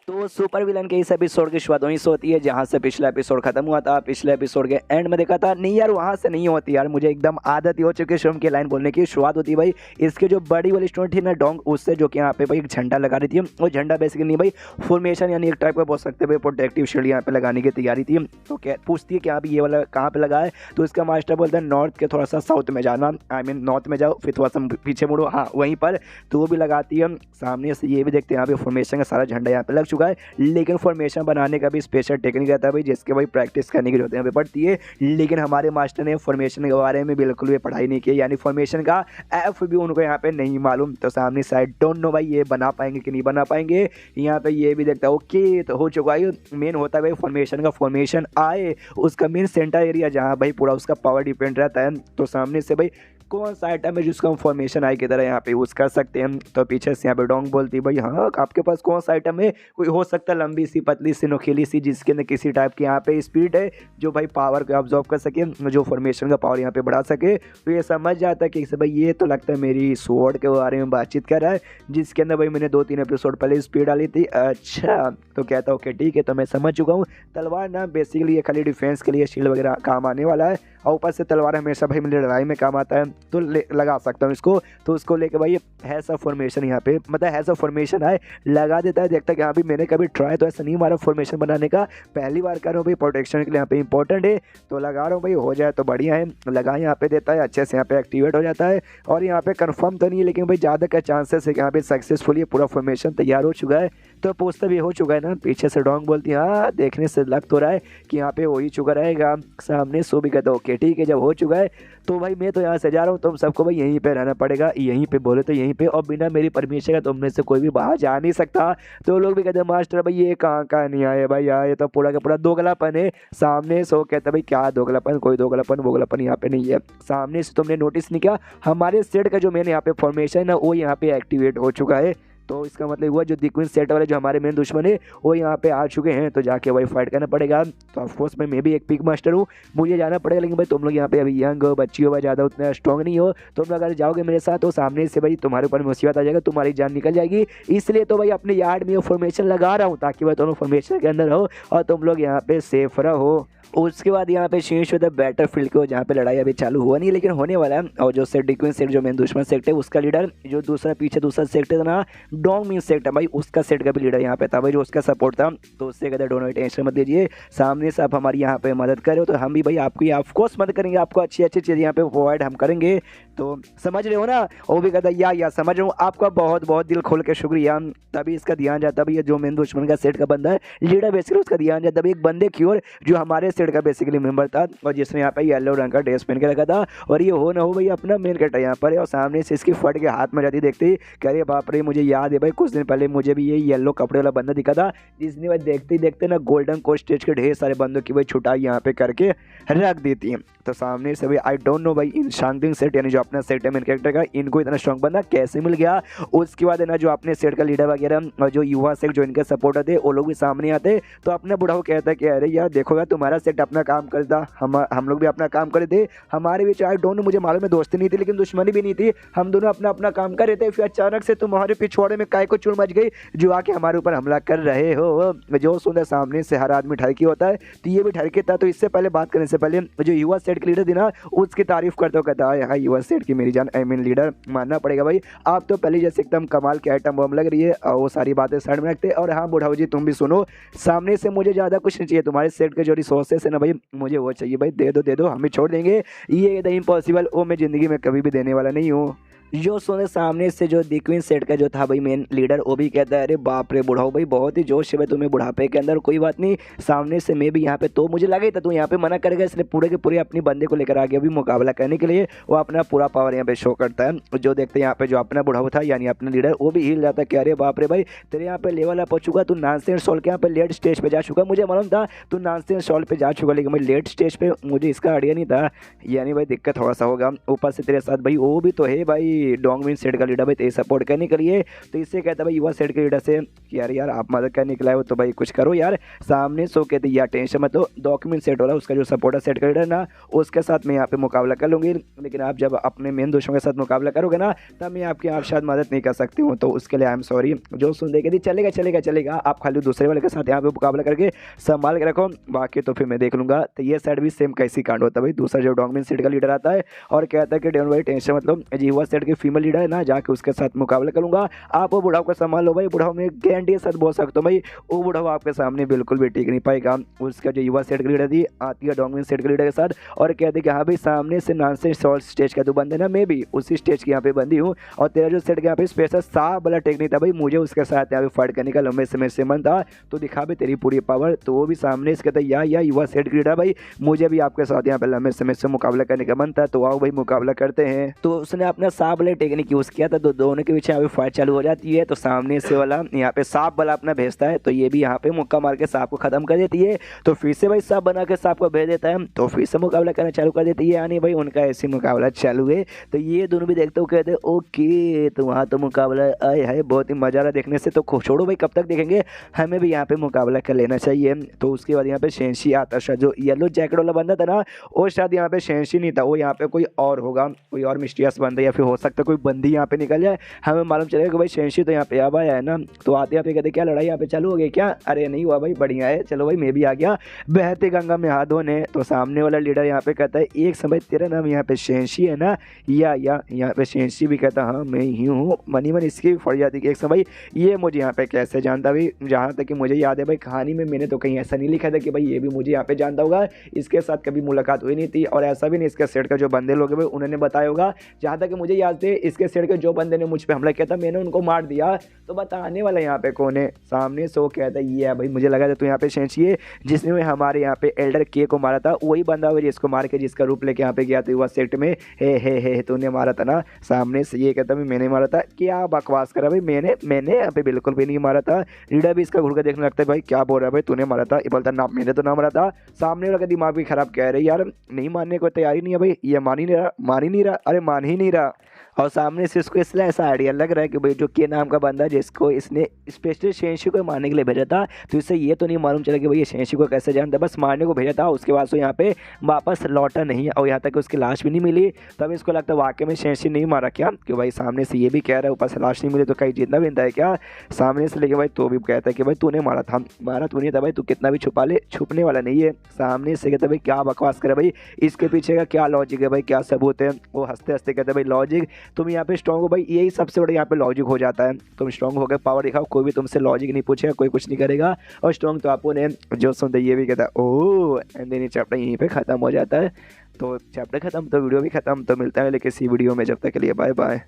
तो super villain के इस एपिसोड की शुरुआत वहीं से होती है जहां से पिछला एपिसोड खत्म हुआ था। पिछले एपिसोड के एंड में देखा था नहीं यार, वहां से नहीं होती यार, मुझे एकदम आदत ही हो चुकी है शुरू की लाइन बोलने की। शुरुआत होती है भाई इसके जो बड़ी वाली स्टोरी थी ना डोंग, उससे जो कि यहाँ पे भाई एक झंडा लगा रही थी। वो झंडा बेसिकली नहीं भाई फॉर्मेशन यानी एक टाइप का बोल सकते हैं प्रोटेक्टिव शील्ड यहाँ पे लगाने की तैयारी थी। तो क्या पूछती है कि यहाँ पे ये वाला कहाँ पे लगा है, तो इसका मास्टर बोलता है नॉर्थ के थोड़ा सा साउथ में जाना, आई मीन नॉर्थ में जाओ फिर थोड़ा सा पीछे मुड़ो, हाँ वहीं पर। तो वो भी लगाती है। सामने से ये भी देखते हैं यहाँ पे फॉर्मेशन का सारा झंडा यहाँ पे लग चुका है, लेकिन फॉर्मेशन बनाने का भी स्पेशल टेक्निक रहता है भाई जिसके भाई प्रैक्टिस करने की जरूरत यहाँ पे पड़ती है। लेकिन हमारे मास्टर ने फॉर्मेशन के बारे में बिल्कुल भी पढ़ाई नहीं की, यानी फॉर्मेशन का एफ भी उनको यहाँ पे नहीं मालूम। तो सामने साइड डोंट नो भाई ये बना पाएंगे कि नहीं बना पाएंगे। यहाँ पे ये भी देखता है ओके तो हो चुका है। मेन होता है भाई फॉर्मेशन का, फॉर्मेशन आए उसका मेन सेंटर एरिया जहाँ भाई पूरा उसका पावर डिपेंड रहता है। तो सामने से भाई कौन सा आइटम है जिसको हम फॉर्मेशन आई की तरह यहाँ पे यूज़ कर सकते हैं। तो पीछे से यहाँ पे डोंग बोलती है भाई हाँ आपके पास कौन सा आइटम है, कोई हो सकता है लंबी सी पतली सी नोखीली सी जिसके अंदर किसी टाइप की यहाँ पे स्पीड है जो भाई पावर को ऑब्जॉर्व कर सके, जो फॉर्मेशन का पावर यहाँ पे बढ़ा सके। तो ये समझ जाता है कि भाई ये तो लगता है मेरी स्वॉर्ड के बारे में बातचीत कर रहा है जिसके अंदर भाई मैंने 2-3 एपिसोड पहले स्पीड डाली थी। अच्छा तो कहता ओके ठीक है तो मैं समझ चुका हूँ। तलवार ना बेसिकली ये खाली डिफेंस के लिए शील्ड वगैरह काम आने वाला है, और ऊपर से तलवार हमेशा भाई मेरी लड़ाई में काम आता है तो लगा सकता हूँ इसको। तो उसको लेके भाई है सा फॉर्मेशन यहाँ पे, मतलब है सा फॉर्मेशन है लगा देता है। देखता है कि यहाँ भी मैंने कभी ट्राई तो ऐसा नहीं मारा फॉर्मेशन बनाने का, पहली बार कर रहा हूँ भाई प्रोटेक्शन के लिए यहाँ पे इंपॉर्टेंट है तो लगा रहा हूँ भाई, हो जाए तो बढ़िया है। लगा यहाँ पे देता है अच्छे से यहाँ पे एक्टिवेट हो जाता है। और यहाँ पे कंफर्म तो नहीं है लेकिन भाई ज़्यादा का चांसेस है कि यहाँ पे सक्सेसफुली पूरा फॉर्मेशन तैयार हो चुका है। तो पोस्टर भी हो चुका है ना, पीछे से डोंग बोलती है हाँ देखने से लग तो रहा है कि यहाँ पे हो ही चुका रहेगा। सामने सो भी कहता ओके ठीक है जब हो चुका है तो भाई मैं तो यहाँ से जा रहा हूँ, तुम सबको भाई यहीं पे रहना पड़ेगा, यहीं पे बोले तो यहीं पे, और बिना मेरी परमिशन का तुम में से कोई भी बाहर जा नहीं सकता। तो लोग भी कहते हैं मास्टर भाई ये कहाँ नहीं आए भाई, आए तो पूरा का पूरा दोगलापन है। सामने सो कहता भाई क्या दोगलापन, कोई दोगलापन वोगलापन यहाँ पे नहीं है। सामने से तुमने नोटिस नहीं किया हमारे सेट का जो मैंने यहाँ पे फॉर्मेशन है ना वो यहाँ पे एक्टिवेट हो चुका है। तो इसका मतलब हुआ जो दिक्विन सेट वाले जो हमारे मेन दुश्मन है वो यहाँ पे आ चुके हैं, तो जाके वही फाइट करना पड़ेगा। तो ऑफकोर्स मैं भी एक पिक मास्टर हूँ, मुझे जाना पड़ेगा, लेकिन भाई तुम लोग यहाँ पे अभी यंग हो, बच्ची हो, ज़्यादा उतना स्ट्रॉन्ग नहीं हो, तुम लोग अगर जाओगे मेरे साथ तो सामने से भाई तुम्हारे ऊपर मुसीबत आ जाएगा, तुम्हारी जान निकल जाएगी। इसलिए तो भाई अपने यार्ड में फॉर्मेशन लगा रहा हूँ ताकि भाई तुम फॉर्मेशन के अंदर हो और तुम लोग यहाँ पे सेफ रहो। उसके बाद यहाँ पे शेष होता है बैटर फील्ड को, जहाँ पे लड़ाई अभी चालू हुआ नहीं लेकिन होने वाला है। और जो सेट डिक्विन सेट जो मेन दुश्मन सेट है उसका लीडर, जो दूसरा पीछे दूसरा सेट है ना डोंग मीन सेट है भाई, उसका सेट का भी लीडर यहाँ पे था भाई जो उसका सपोर्ट था। तो उससे कहते दोनों टेंशन मत लीजिए, सामने से आप हमारी यहाँ पे मदद करो तो हम भी भाई आपकी ऑफकोर्स मदद करेंगे, आपको अच्छी अच्छी चीज़ यहाँ पे प्रोवाइड हम करेंगे। तो समझ रहे हो ना, वो भी कहता या समझ रहा हूँ, आपका बहुत बहुत दिल खोल के शुक्रिया। तभी इसका ध्यान जाता है भाई जो मेन दुश्मन का सेट का बंदा है लीडर बेसिकली उसका ध्यान जाता है एक बंदे की ओर जो हमारे सेट का बेसिकली मेंबर था और जिसने यहाँ पे येलो रंग का ड्रेस पहन के रखा था। और ये हो ना हो भाई अपना मेन कैरेक्टर यहाँ पर है, और सामने से इसकी फट के हाथ में जाती देखते ही कह रही बाप रे मुझे याद है भाई कुछ दिन पहले मुझे भी ये येलो कपड़े वाला बंदा दिखा था जिसने भाई देखते ही देखते ना गोल्डन कोस्ट स्टेज के ढेर सारे बंदों की भाई छुटाई यहाँ पे करके रख देती है। तो सामने से भाई आई डोंट नो भाई इन शांतिंग सेट यानी जो अपना सेट है मेन कैरेक्टर का, इनको इतना स्ट्रॉन्ग बंदा कैसे मिल गया। उसके बाद है ना जो अपने सेट का लीडर वगैरह और जो युवा सेट जो इनके सपोर्टर थे वो लोग भी सामने आते। तो अपना बुढ़ाऊ कहता है कि अरे यार देखोगा तुम्हारा सेट अपना काम करता, हम लोग भी अपना काम करे थे, हमारे बीच आई डोंट नो मुझे मालूम है दोस्ती नहीं थी लेकिन दुश्मनी भी नहीं थी, हम दोनों अपना अपना काम कर रहे थे। फिर अचानक से तुम्हारे पिछवाड़े में काय को चुन मच गई जो आके हमारे ऊपर हमला कर रहे हो। जो सुना सामने से हर आदमी ठरकी होता है तो ये भी ठरकी था। तो इससे पहले बात करने से पहले जो युवा सेट के लीडर थी ना उसकी तारीफ करते हो कहता है हाँ युवा सेट की मेरी जान आई मीन लीडर मानना पड़ेगा भाई, आप तो पहले जैसे एकदम कमाल के आइटम बम लग रही है। और वो सारी बातें साइड में रखते। और हाँ बुढ़ाऊ जी तुम भी सुनो, सामने से मुझे ज़्यादा कुछ नहीं चाहिए, तुम्हारे सेट के जो रिसोर्सेस है ना भाई मुझे वो चाहिए भाई, दे दो हम ही छोड़ देंगे, ये इम्पॉसिबल वो मैं ज़िंदगी में कभी भी देने वाला नहीं हूँ। जो सोने सामने से जो दिक्विन सेट का जो था भाई मेन लीडर वो भी कहता है अरे बाप रे बुढ़ाओ भाई बहुत ही जोश है भाई तुम्हें बुढ़ापे के अंदर, कोई बात नहीं सामने से मैं भी यहाँ पे, तो मुझे लगा ही था तू यहाँ पे मना करेगा इसलिए पूरे के पूरे अपनी बंदे को लेकर आ गया अभी मुकाबला करने के लिए। वो अपना पूरा पावर यहाँ पे शो करता है। जो देखते हैं यहाँ पे जो अपना बुढ़ाऊ था यानी अपना लीडर वो भी हिल जाता है कि अरे बाप रे भाई तेरे यहाँ पे लेवल अप हो चुका, तू नानसेंस सॉल्व के यहाँ पे लेट स्टेज पे जा चुका, मुझे मालूम था तू नानसेंस सॉल्व पे जा चुका लेकिन भाई लेट स्टेज पे मुझे इसका आइडिया नहीं था, यानी भाई दिक्कत थोड़ा सा होगा। ऊपर से तेरे साथ भाई वो भी तो है भाई भाई डोंगमिन सेट का लीडर भाई तेज सपोर्ट करने के लिए। तो इससे कहता है भाई युवा सेट के लीडर से कि यार आप मदद करने के लिए हो तो भाई कुछ करो यार। सामने सो कहते यार टेंशन मत लो, डॉक्यूमेंट सेट हो रहा है उसका जो सपोर्टर सेट का लीडर ना उसके साथ मैं यहाँ पे मुकाबला कर लूँगी, लेकिन आप जब अपने मेन दोस्तों के साथ मुकाबला करोगे ना तब मैं आपकी आप शायद मदद नहीं कर सकती हूँ, तो उसके लिए आई एम सॉरी। जो सुन देगी थी चलेगा चलेगा चलेगा, आप खाली दूसरे वाले के साथ यहाँ पे मुकाबला करके संभाल के रखो, बाकी तो फिर मैं देख लूँगा। तो ये साइड भी सेम कैसी कांड होता है भाई, दूसरा जो डोंगमिन सेट का लीडर आता है और कहता है कि डेवन भाई टेंशन मतलब युवा सेट की फीमेल लीडर है ना, जाके उसके साथ मुकाबला करूँगा, आप वो बुढ़ाओ को संभाल लो भाई। बुढ़ाओ में गारंटी के साथ बोल सकता हूँ भाई वो बुढ़ाओ आपके सामने बिल्कुल भी टिक नहीं पाएगा। उसका जो युवा सेट की लीडर थी आती है डोंगमिन सेट के लीडर के साथ और कहते कि हाँ भाई सामने से नानसे शॉर्ट स्टेज का तो बंदे ना, मैं भी उसी स्टेज के यहाँ पे बंदी हूँ और तेरा जो सेट के यहाँ पे स्पेशल साफ वाला टेक्निक था भाई, मुझे उसके साथ यहाँ पे फाइट करने का लंबे समय से मन था, तो दिखा भी तेरी पूरी पावर। तो वो भी सामने से कहता या युवा सेट की लीडर भाई मुझे भी आपके साथ यहाँ पे लंबे समय से मुकाबला करने का मन था, तो आओ भाई मुकाबला करते हैं। तो उसने अपना साफ वाला टेक्निक यूज किया था, तो दोनों के पीछे यहाँ पे फाइट चालू हो जाती है। तो सामने से वाला यहाँ पे सांप वाला अपना भेजता है, तो ये भी यहाँ पे मुक्का मार के सांप को खत्म कर देती है। तो फिर से भाई सांप बना के सांप को भेज देता है, तो फिर से मुकाबला करना चालू कर देती है, यानी भाई उनका ऐसे मुकाबला चालू है। तो ये दोनों भी देखते हो कहते ओके, तो वहाँ तो मुकाबला आए है बहुत ही मजा आ रहा देखने से, तो छोड़ो भाई कब तक देखेंगे, हमें भी यहाँ पे मुकाबला कर लेना चाहिए। तो उसके बाद यहाँ पे शेंशी आता है, जो येलो जैकेट वाला बंदा था ना वो शायद यहाँ पे शेंशी नहीं था, वो यहाँ पे कोई और होगा, कोई और मिस्टीरियस बंदा या फिर हो सकता है कोई बंदी यहाँ पे निकल जाए, हमें मालूम चलेगा कि भाई शेंशी तो यहाँ पे अब आया है ना। तो आते आते कहते क्या लड़ाई यहाँ पे चालू हो गई क्या, अरे नहीं हुआ भाई बढ़िया है, चलो भाई मैं भी आ गया बहती गंगा में हाथ धोने। तो सामने वाला लीडर यहाँ पे कहता है एक समय तेरा नाम यहाँ पे शेंशी है ना, या यहाँ पे शेंशी भी कहता हाँ मैं ही हूँ। मनी मन इसकी भी फट जाती कि एक समय ये मुझे यहाँ पे कैसे जानता भाई, जहाँ तक कि मुझे याद है भाई कहानी में मैंने तो कहीं ऐसा नहीं लिखा था कि भाई ये भी मुझे यहाँ पे जानता होगा, इसके साथ कभी मुलाकात हुई नहीं थी और ऐसा भी नहीं इसके सेट का जो बंदे लोग हैं भाई उन्होंने बताया होगा। जहाँ तक कि मुझे याद थे इसके सेट के जो बंदे ने मुझ पर हमला किया था मैंने उनको मार दिया, तो बताने वाला यहाँ पे कौन है। सामने से वो कहता है ये है भाई, मुझे लगा था तू यहाँ पे शेंशी है जिसने हमारे यहाँ पे एल्डर के को मारा था, वही बंदा हुआ जिसको मार के जिसका रूप लेके यहाँ पे गया था युवा सेट में, हे तूने मारा था ना। सामने से ये कहता भाई मैंने मारा था, क्या बकवास करा भाई, मैंने यहाँ पे बिल्कुल भी नहीं मारा था। लीडर भी इसका घुड़ कर देखने लगता है भाई क्या बोल रहा है भाई तूने मारा था, ये बोलता ना मैंने तो ना मारा था। सामने वाला का दिमाग भी खराब कह रहे यार नहीं मानने को तैयारी नहीं है भाई, ये मान ही नहीं रहा अरे मान ही नहीं रहा। और सामने से इसको इसलिए ऐसा आइडिया लग रहा है कि भाई जो के नाम का बंदा जिसको इसने स्पेशली शेंशी को मारने के लिए भेजा था, तो इससे ये तो नहीं मालूम चला कि भाई ये शेंशी को कैसे जानता, बस मारने को भेजा था, उसके बाद तो यहाँ पे वापस लौटा नहीं और यहाँ तक उसकी लाश भी नहीं मिली। तब इसको लगता है वाकई में शेंशी नहीं मारा क्या, कि भाई सामने से ये भी कह रहा है ऊपर से लाश नहीं मिली तो कहीं जितना भी है क्या। सामने से लेके भाई तो भी कहता है कि भाई तूने मारा था, मारा तूने था भाई, तू कितना भी छुपा ले छुपने वाला नहीं है। सामने से कहता भाई क्या बकवास करे भाई, इसके पीछे का क्या लॉजिक है भाई, क्या सबूत है। वो हंसते हंसते कहते भाई लॉजिक, तुम यहाँ पे स्ट्रॉन्ग हो भाई, यही सबसे बड़ा यहाँ पे लॉजिक हो जाता है, तुम स्ट्रॉन्ग हो गए पावर दिखाओ, कोई भी तुमसे लॉजिक नहीं पूछेगा, कोई कुछ नहीं करेगा और स्ट्रॉन्ग तो आपको ने जो सुनते ये भी कहता है ओह एंड देन चैप्टर यहीं पे खत्म हो जाता है। तो चैप्टर खत्म तो वीडियो भी खत्म, तो मिलता है लेकिन इसी वीडियो में, जब तक के लिए बाय बाय।